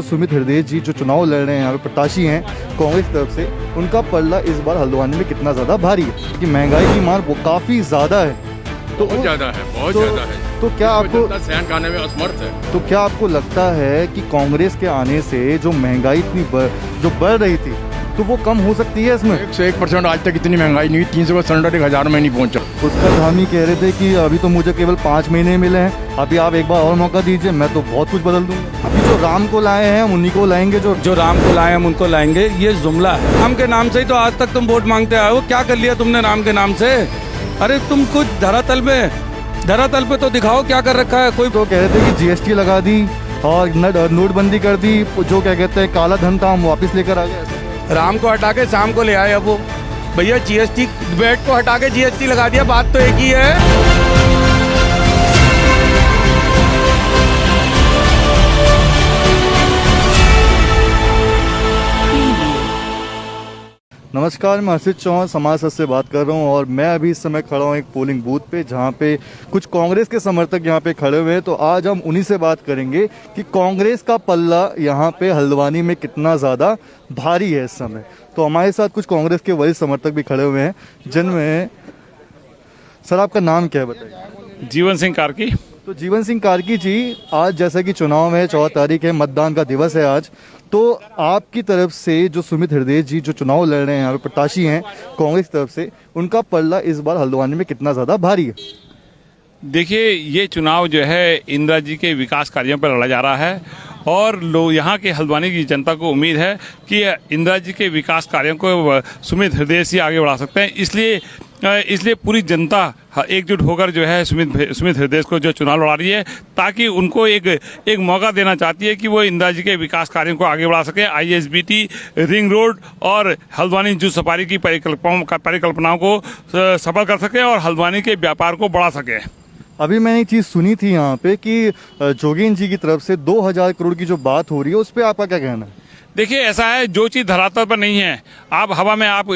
सुमित हृदय जी जो चुनाव लड़ रहे हैं यहाँ पे प्रत्याशी हैं कांग्रेस की तरफ से, उनका पल्ला इस बार हल्द्वानी में कितना ज़्यादा भारी है कि महंगाई की मार वो काफ़ी ज़्यादा है। तो बहुत ज़्यादा है, बहुत ज़्यादा है। तो क्या आपको सहन करने में असमर्थ है। तो क्या आपको लगता है कि कांग्रेस के आने से जो महंगाई इतनी जो बढ़ रही थी तो वो कम हो सकती है इसमें? 101% आज तक इतनी महंगाई नहीं हुई। 300 का सिलेंडर 1000 में नहीं पहुंचा। उसका धामी कह रहे थे कि अभी तो मुझे केवल 5 महीने मिले हैं, अभी आप एक बार और मौका दीजिए, मैं तो बहुत कुछ बदल दूंगा। अभी जो राम को लाए हैं हम उन्हीं को लाएंगे, जो राम को लाए हम उनको लाएंगे। ये जुमला है। राम के नाम से ही तो आज तक तुम वोट मांगते आए हो। क्या कर लिया तुमने राम के नाम से? अरे तुम कुछ धरातल पे तो दिखाओ क्या कर रखा है। कोई तो कह रहे थे कि जीएसटी लगा दी और नोटबंदी कर दी, जो क्या कहते हैं काला धन था हम वापस लेकर आ गए। राम को हटा के शाम को ले आए। अब वो भैया जीएसटी वेट को हटा के जीएसटी लगा दिया। बात तो एक ही है। नमस्कार, मैं हर्षित चौहान समाज से बात कर रहा हूं और मैं अभी इस समय खड़ा हूं एक पोलिंग बूथ पे जहां पे कुछ कांग्रेस के समर्थक यहां पे खड़े हुए हैं। तो आज हम उन्हीं से बात करेंगे कि कांग्रेस का पल्ला यहां पे हल्द्वानी में कितना ज़्यादा भारी है इस समय। तो हमारे साथ कुछ कांग्रेस के वरिष्ठ समर्थक भी खड़े हुए हैं, जिनमें सर आपका नाम क्या है बताइए? जीवन सिंह कार्की। तो जीवन सिंह कार्की जी, आज जैसा कि चुनाव है, 14 तारीख है, मतदान का दिवस है आज, तो आपकी तरफ से जो सुमित हृदय जी जो चुनाव लड़ रहे हैं यहाँ पे प्रत्याशी हैं कांग्रेस की तरफ से, उनका पल्ला इस बार हल्द्वानी में कितना ज़्यादा भारी है? देखिए, ये चुनाव जो है इंदिरा जी के विकास कार्यों पर लड़ा जा रहा है और लोग यहाँ के हल्द्वानी की जनता को उम्मीद है कि इंदिरा जी के विकास कार्यों को सुमित हृदय से आगे बढ़ा सकते हैं। इसलिए पूरी जनता एकजुट होकर जो है सुमित हृदय को जो चुनाव लड़ा रही है, ताकि उनको एक मौका देना चाहती है कि वो इंदिरा जी के विकास कार्यों को आगे बढ़ा सके। आईएसबीटी, रिंग रोड और हल्द्वानी जूट सफारी की परिकल्पनाओं को सफल कर सके और हल्द्वानी के व्यापार को बढ़ा सके। अभी मैंने एक चीज़ सुनी थी यहाँ पे कि जोगेन जी की तरफ से 2000 करोड़ की जो बात हो रही है, उस पर आपका क्या कहना है? देखिए, ऐसा है, जो चीज़ धरातल पर नहीं है, आप हवा में आप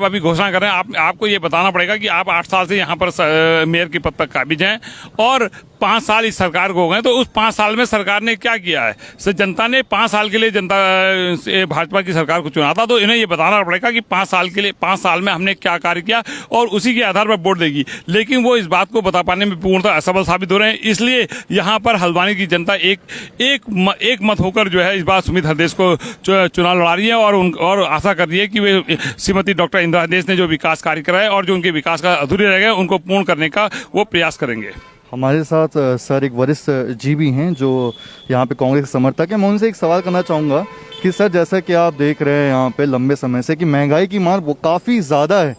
अभी घोषणा कर रहे हैं। आपको ये बताना पड़ेगा कि आप 8 साल से यहाँ पर मेयर के पद पर काबिज हैं और 5 साल इस सरकार को हो गए। तो उस 5 साल में सरकार ने क्या किया है? जनता ने 5 साल के लिए भाजपा की सरकार को चुना था, तो इन्हें ये बताना पड़ेगा कि 5 साल में हमने क्या कार्य किया और उसी के आधार पर वोट देगी। लेकिन वो इस बात को बता पाने में पूर्णतः असफल साबित हो रहे हैं। इसलिए यहाँ पर हल्द्वानी की जनता एक मत होकर जो है इस बार सुमित हृदय को चुनाव लड़ा रही है और आशा कर रही है कि वे श्रीमती डॉक्टर इंदिरा हृदय ने जो विकास कार्य कराए और जो उनके विकास का अधूरे रह गए उनको पूर्ण करने का वो प्रयास करेंगे। हमारे साथ सर एक वरिष्ठ जी भी हैं जो यहाँ पे कांग्रेस के समर्थक हैं। मैं उनसे एक सवाल करना चाहूँगा कि सर, जैसा कि आप देख रहे हैं यहाँ पे लंबे समय से कि महंगाई की मार वो काफ़ी ज़्यादा है,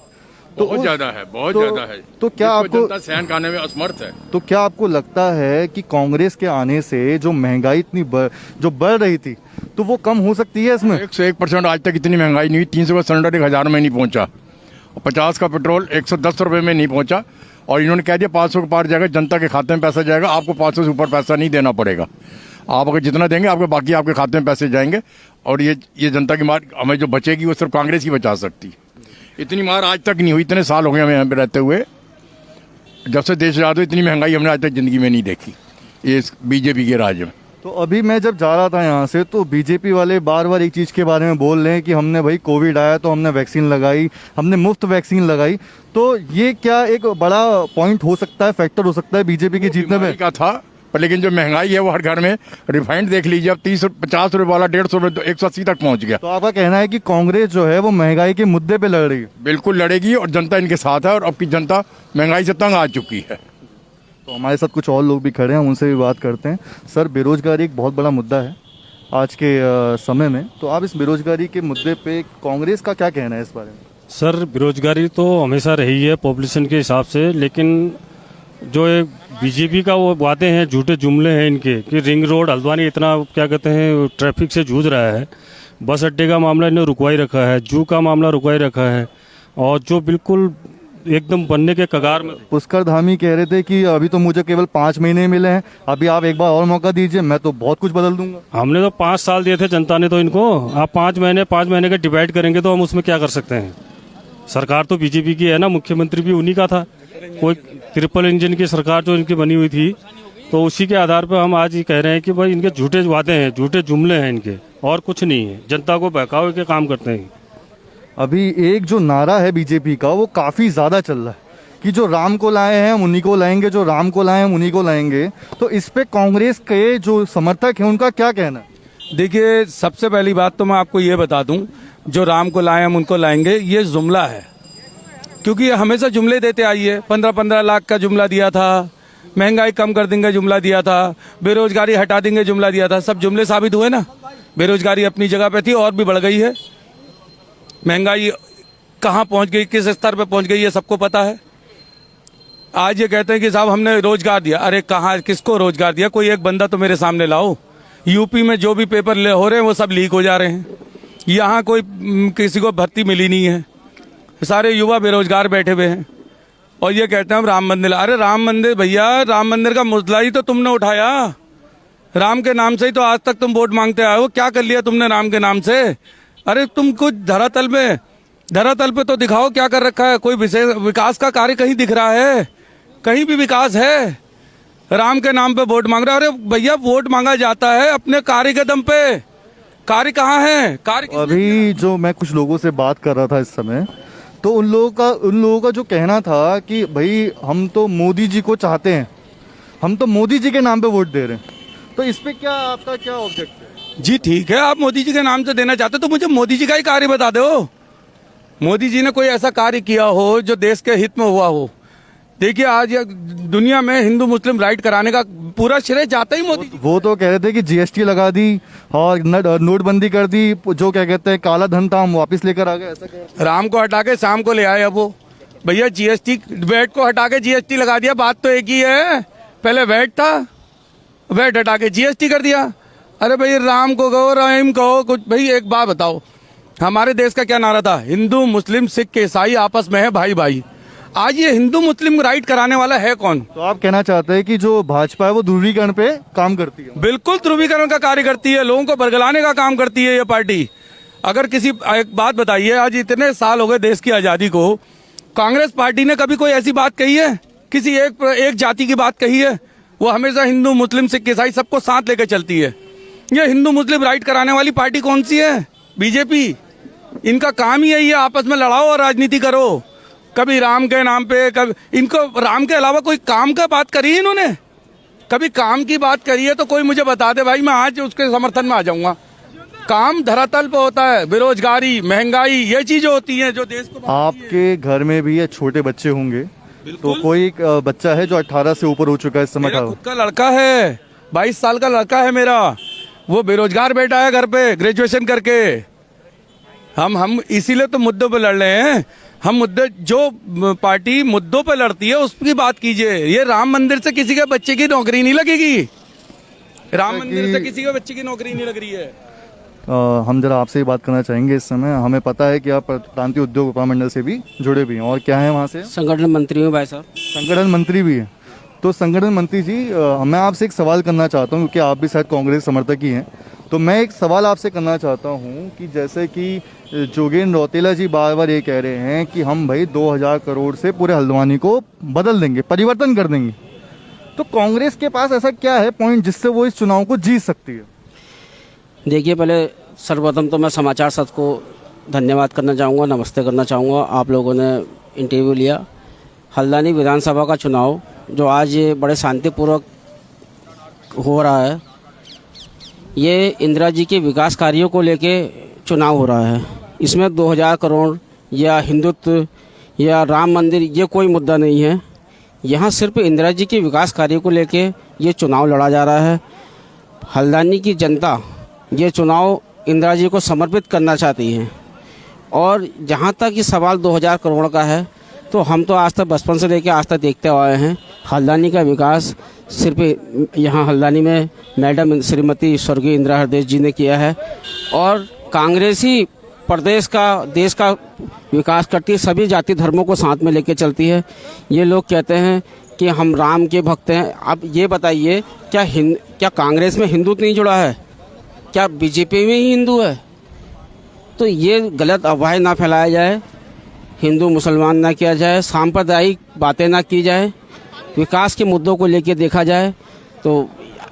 बहुत ज़्यादा है, बहुत ज़्यादा है। तो क्या आपको सहन करने में असमर्थ है। तो क्या आपको लगता है कि कांग्रेस के आने से जो महंगाई इतनी जो बढ़ रही थी तो वो कम हो सकती है इसमें? 101% आज तक इतनी महंगाई नहीं हुई। 300 का सिलेंडर 1000 में नहीं पहुंचा। 50 का पेट्रोल 110 रुपये में नहीं पहुंचा और इन्होंने कह दिया 500 के पार जाएगा, जनता के खाते में पैसा जाएगा, आपको 500 से ऊपर पैसा नहीं देना पड़ेगा। आप अगर जितना देंगे आपके बाकी आपके खाते में पैसे जाएंगे और ये जनता की मार हमें जो बचेगी वो सिर्फ कांग्रेस ही बचा सकती है। इतनी मार आज तक नहीं हुई। इतने साल हो गए हमें यहाँ पे रहते हुए, जब से देश आज़ाद हुआ इतनी महंगाई हमने आज तक ज़िंदगी में नहीं देखी ये बीजेपी के राज में। तो अभी मैं जब जा रहा था यहाँ से तो बीजेपी वाले बार बार एक चीज़ के बारे में बोल रहे हैं कि हमने भाई कोविड आया तो हमने वैक्सीन लगाई, हमने मुफ्त वैक्सीन लगाई। तो ये क्या एक बड़ा पॉइंट हो सकता है, फैक्टर हो सकता है बीजेपी के जीतने में? का था, पर लेकिन जो महंगाई है वो हर घर में रिफाइंड देख लीजिए, अब 50 रुपये वाला 150 रुपये तो 180 तक पहुंच गया। तो आपका कहना है कि कांग्रेस जो है वो महंगाई के मुद्दे पे लड़ रही है? बिल्कुल लड़ेगी और जनता इनके साथ है और अब की जनता महंगाई से तंग आ चुकी है। तो हमारे साथ कुछ और लोग भी खड़े हैं, उनसे भी बात करते हैं। सर, बेरोजगारी एक बहुत बड़ा मुद्दा है आज के समय में, तो आप इस बेरोजगारी के मुद्दे पे कांग्रेस का क्या कहना है इस बारे में? सर, बेरोजगारी तो हमेशा रही है पॉपुलेशन के हिसाब से, लेकिन जो बीजेपी का वो वादे हैं, झूठे जुमले हैं इनके कि रिंग रोड हल्द्वानी इतना क्या कहते हैं ट्रैफिक से जूझ रहा है, बस अड्डे का मामला इन्होंने रुकवाई रखा है, जू का मामला रुकवाई रखा है और जो बिल्कुल एकदम बनने के कगार में। पुष्कर धामी कह रहे थे कि अभी तो मुझे केवल 5 महीने मिले हैं, अभी आप एक बार और मौका दीजिए, मैं तो बहुत कुछ बदल दूंगा। हमने तो 5 साल दिए थे जनता ने तो इनको, आप 5 महीने का डिवाइड करेंगे तो हम उसमें क्या कर सकते हैं? सरकार तो बीजेपी की है ना, मुख्यमंत्री भी उन्हीं का था। कोई ट्रिपल इंजन की सरकार जो इनकी बनी हुई थी तो उसी के आधार पर हम आज ये कह रहे हैं कि भाई इनके झूठे वादे हैं, झूठे जुमले हैं इनके, और कुछ नहीं है। जनता को बहकावे के काम करते हैं। अभी एक जो नारा है बीजेपी का वो काफ़ी ज़्यादा चल रहा है कि जो राम को लाए हैं हम उन्हीं को लाएंगे, जो राम को लाए हैं हम उन्हीं को लाएंगे। तो इस पे कांग्रेस के जो समर्थक हैं उनका क्या कहना है? देखिए, सबसे पहली बात तो मैं आपको ये बता दूं, जो राम को लाए हम उनको लाएंगे, ये जुमला है। क्योंकि ये हमेशा जुमले देते आई है। 15-15 लाख का जुमला दिया था, महंगाई कम कर देंगे जुमला दिया था, बेरोजगारी हटा देंगे जुमला दिया था। सब जुमले साबित हुए ना। बेरोजगारी अपनी जगह पे थी और भी बढ़ गई है। महंगाई कहाँ पहुंच गई, किस स्तर पे पहुंच गई, ये सबको पता है। आज ये कहते हैं कि साहब हमने रोजगार दिया। अरे कहाँ, किसको रोजगार दिया? कोई एक बंदा तो मेरे सामने लाओ। यूपी में जो भी पेपर हो रहे हैं वो सब लीक हो जा रहे हैं। यहाँ कोई किसी को भर्ती मिली नहीं है। सारे युवा बेरोजगार बैठे हुए हैं और ये कहते हैं हम राम मंदिर। अरे राम मंदिर भैया, राम मंदिर का मुद्दा ही तो तुमने उठाया। राम के नाम से ही तो आज तक तुम वोट मांगते आए हो। क्या कर लिया तुमने राम के नाम से? अरे तुम कुछ धरातल पे तो दिखाओ क्या कर रखा है। कोई विशेष विकास का कार्य कहीं दिख रहा है? कहीं भी विकास है? राम के नाम पे वोट मांग रहे। अरे भैया, वोट मांगा जाता है अपने कार्य के दम पे। कार्य कहाँ है? कार्य अभी जो मैं कुछ लोगों से बात कर रहा था इस समय, तो उन लोगों का जो कहना था कि भाई हम तो मोदी जी को चाहते हैं, हम तो मोदी जी के नाम पे वोट दे रहे हैं। तो इस पे क्या आपका क्या ऑब्जेक्ट है? जी ठीक है, आप मोदी जी के नाम से देना चाहते तो मुझे मोदी जी का ही कार्य बता दो। मोदी जी ने कोई ऐसा कार्य किया हो जो देश के हित में हुआ हो। देखिए, आज दुनिया में हिंदू मुस्लिम राइट कराने का पूरा श्रेय जाता ही मोदी जी। वो तो कह रहे थे कि जीएसटी लगा दी और नोटबंदी कर दी, जो क्या कहते हैं काला धन था हम वापस लेकर आ गए, ऐसा कह रहे थे। राम को हटा के शाम को ले आए। अब वो भैया जीएसटी, वैट को हटा के जीएसटी लगा दिया। बात तो एक ही है। पहले वैट था, वैट हटा के जीएसटी कर दिया। अरे भाई, राम को कहो, रहीम कहो, कुछ। भाई एक बात बताओ, हमारे देश का क्या नारा था? हिंदू मुस्लिम सिख ईसाई आपस में है भाई भाई। आज ये हिंदू मुस्लिम राइट कराने वाला है कौन? तो आप कहना चाहते हैं कि जो भाजपा है वो ध्रुवीकरण पे काम करती है? बिल्कुल ध्रुवीकरण का कार्य करती है, लोगों को बरगलाने का काम करती है ये पार्टी। अगर किसी, एक बात बताइए, आज इतने साल हो गए देश की आजादी को, कांग्रेस पार्टी ने कभी कोई ऐसी बात कही है? किसी एक जाति की बात कही है? वो हमेशा हिंदू मुस्लिम सिख ईसाई सबको साथ लेकर चलती है। ये हिंदू मुस्लिम राइट कराने वाली पार्टी कौन सी है? बीजेपी। इनका काम ही यही है, आपस में लड़ाओ और राजनीति करो। कभी राम के नाम पे, कभी इनको राम के अलावा कोई काम का बात करी है इन्होंने? कभी काम की बात करी है तो कोई मुझे बता दे भाई, मैं आज उसके समर्थन में आ जाऊंगा। काम धरातल पे होता है। बेरोजगारी, महंगाई, ये चीजें होती हैं जो देश को। आपके घर में भी ये छोटे बच्चे होंगे, तो कोई एक बच्चा है जो 18 से ऊपर हो चुका है इस समय? मेरा खुद का लड़का है, 22 साल का लड़का है मेरा। वो बेरोजगार बैठा है घर पे ग्रेजुएशन करके। हम इसीलिए तो मुद्दों पे लड़ रहे हैं। हम मुद्दे, जो पार्टी मुद्दों पे लड़ती है उसकी बात कीजिए। ये राम मंदिर से किसी के बच्चे की नौकरी नहीं लगेगी। राम मंदिर से किसी के बच्चे की नौकरी नहीं लग रही है। हम जरा आपसे ही बात करना चाहेंगे इस समय। हमें पता है कि आप प्रांतीय उद्योग उपमंडल से भी जुड़े भी हैं, और क्या है वहाँ से? संगठन मंत्री हूँ भाई साहब। संगठन मंत्री भी है। तो संगठन मंत्री जी, मैं आपसे एक सवाल करना चाहता हूँ, क्योंकि आप भी शायद कांग्रेस समर्थक ही हैं। तो मैं एक सवाल आपसे करना चाहता हूँ कि जैसे कि जोगेंद्र रौतेला जी बार बार ये कह रहे हैं कि हम भाई 2000 करोड़ से पूरे हल्द्वानी को बदल देंगे, परिवर्तन कर देंगे। तो कांग्रेस के पास ऐसा क्या है पॉइंट जिससे वो इस चुनाव को जीत सकती है? देखिए, पहले सर्वप्रथम तो मैं समाचार सत्र को धन्यवाद करना चाहूँगा, नमस्ते करना चाहूँगा। आप लोगों ने इंटरव्यू लिया। हल्द्वानी विधानसभा का चुनाव जो आज ये बड़े शांतिपूर्वक हो रहा है, ये इंदिरा जी के विकास कार्यों को लेके चुनाव हो रहा है। इसमें 2000 करोड़ या हिंदुत्व या राम मंदिर ये कोई मुद्दा नहीं है। यहाँ सिर्फ इंदिरा जी के विकास कार्यों को लेके ये चुनाव लड़ा जा रहा है। हल्द्वानी की जनता ये चुनाव इंदिरा जी को समर्पित करना चाहती है। और जहाँ तक ये सवाल 2000 करोड़ का है, तो हम तो आज तक बचपन से लेकर आज तक देखते आए हैं हल्द्वानी का विकास सिर्फ यहाँ हल्द्वानी में मैडम श्रीमती स्वर्गीय इंदिरा हृदय जी ने किया है। और कांग्रेस ही प्रदेश का, देश का विकास करती है, सभी जाति धर्मों को साथ में लेके चलती है। ये लोग कहते हैं कि हम राम के भक्त हैं। अब ये बताइए, क्या कांग्रेस में हिंदुत्व नहीं जुड़ा है? क्या बीजेपी में ही हिंदू है? तो ये गलत अफवाहें ना फैलाया जाए, हिंदू मुसलमान ना किया जाए, सांप्रदायिक बातें ना की जाए, विकास के मुद्दों को लेकर देखा जाए। तो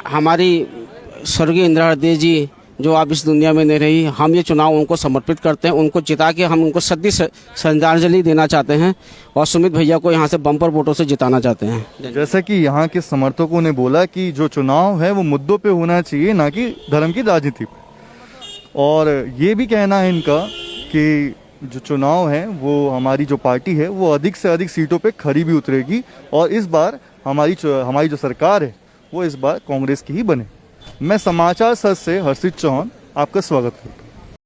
हमारी स्वर्गीय इंदिरा हृदय जी जो आप इस दुनिया में नहीं रही, हम ये चुनाव उनको समर्पित करते हैं, उनको जिता के हम उनको सदी श्रद्धांजलि देना चाहते हैं और सुमित भैया को यहाँ से बम्पर वोटों से जिताना चाहते हैं। जैसे कि यहाँ के समर्थकों ने बोला कि जो चुनाव है वो मुद्दों पे होना चाहिए, ना कि धर्म की राजनीति पे। और ये भी कहना है इनका कि जो चुनाव है वो हमारी जो पार्टी है वो अधिक से अधिक सीटों पे खरी भी उतरेगी और इस बार हमारी जो सरकार है वो इस बार कांग्रेस की ही बने। मैं समाचार सच से हर्षित चौहान आपका स्वागत करता हूँ।